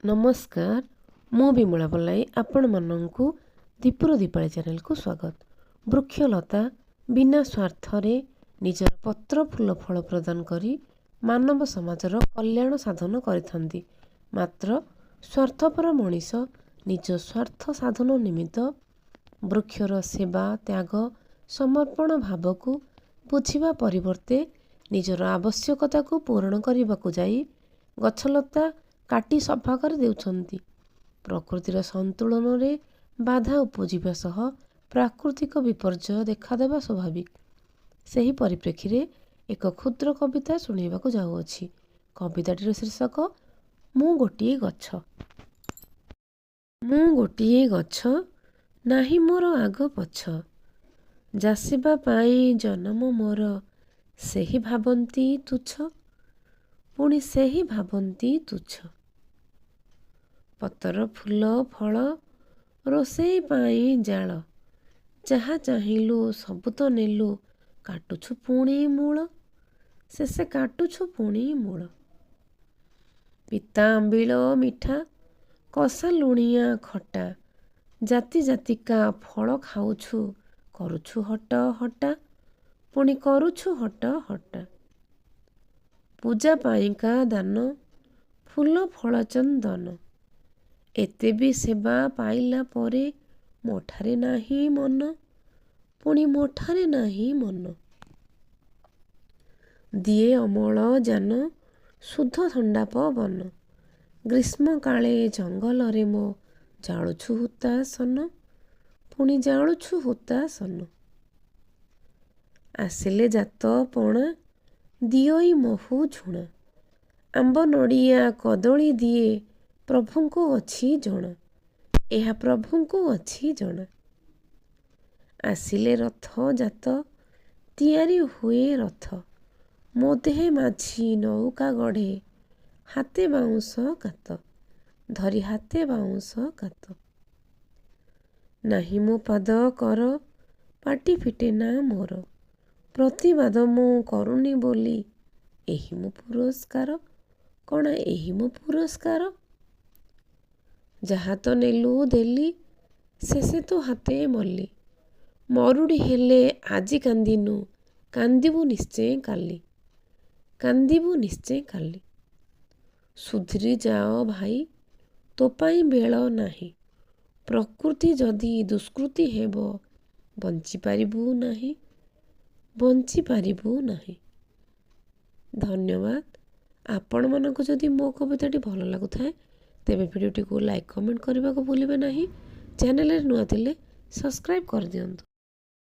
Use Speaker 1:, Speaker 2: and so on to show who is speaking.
Speaker 1: नमस्कार मु विमला बल्लाई आपण माननकु दीपुर दीपाली चैनल को स्वागत। वृक्षलता बिना स्वार्थरे निजर पत्र फूल फल प्रदान करी मानव समाजर कल्याण साधन करिथंती। मात्र स्वार्थपर मनीष निज स्वार्थ साधन निमित्त वृक्षर सेवा त्याग समर्पण भाव को बुझिबा परिवर्ते निजर आवश्यकता को पूरण करने जाई गछलता काटी सफा कर देउछंती। प्रकृतिर संतुलन रे बाधा उपजिबा सह प्राकृतिक विपर्यय देखादेवा स्वाभाविक। सही परिप्रेक्षी रे एक क्षुद्र कविता सुनाइबाकु जाउअछि। कविताटीर शीर्षक मु गोटिए गछ। मु गोटिए गछ नाही मोर आग पछ, जासिबा पाई जन्म मोर सेही भाबंती तुच्छ, पुणी सेही भाबंती तुच्छ। पतर फूल फल रोषेई पाई जाल, जहा चाहिलु सबु तो नेलु, काटुछु पुणी मूल, शेषे काटुछु पुणी मूल। पिता आंबिल मिठा कषा लुणिया खटा, जाति जातिका फल खाउछु करुछु हट हटा, पुणी करुछु हट हटा। पूजा पाइका दान फूल फल चंदन, एते भी सेवा पाइला परे मोठारे नाही मन, पुणी मोठारे नाही मन। दिए अमल जान शुद्ध थंडा पवन, ग्रीष्म काले जंगल रे मो जालुछु हुतासन, पुणी जालुछु हुतासन। आसिले जात पणा दिओई महु झुणा, आंब नड़िया कदली दिए प्रभु को अच्छी जणा, एहा प्रभु को अच्छी जणा। आसिले रथ जात तियारी हुए रथ, मो देहे माझी नौका गढ़े, हाथे बाउंस कात, धरी हाथे बाउंस कात। नाही मो पाद कर पाटी फिटे ना मोर, प्रतिवाद मु करुनी बोली, एही मो पुरस्कार, कण एही मो पुरस्कार। जहा तो नेलु देली, शेषे तो हाथे मल्ली, मरुड़ी हेले आजी कांदिनु, कांदिबु निश्चय काली, कांदिबु निश्चय काली। सुधरी जाओ भाई तो पाई बेल नाही, प्रकृति जदि दुष्कृति हेबो बंची पारिबु नाही, बंची पारिबु नाही। धन्यवाद। आपण मानकु जदि मो कविताटी भल लागुथाए तेबे भिडियोटी को लाइक कमेंट करने को भूलिबे नहीं। चैनल रे नुआ थिले सब्सक्राइब कर दियंतु।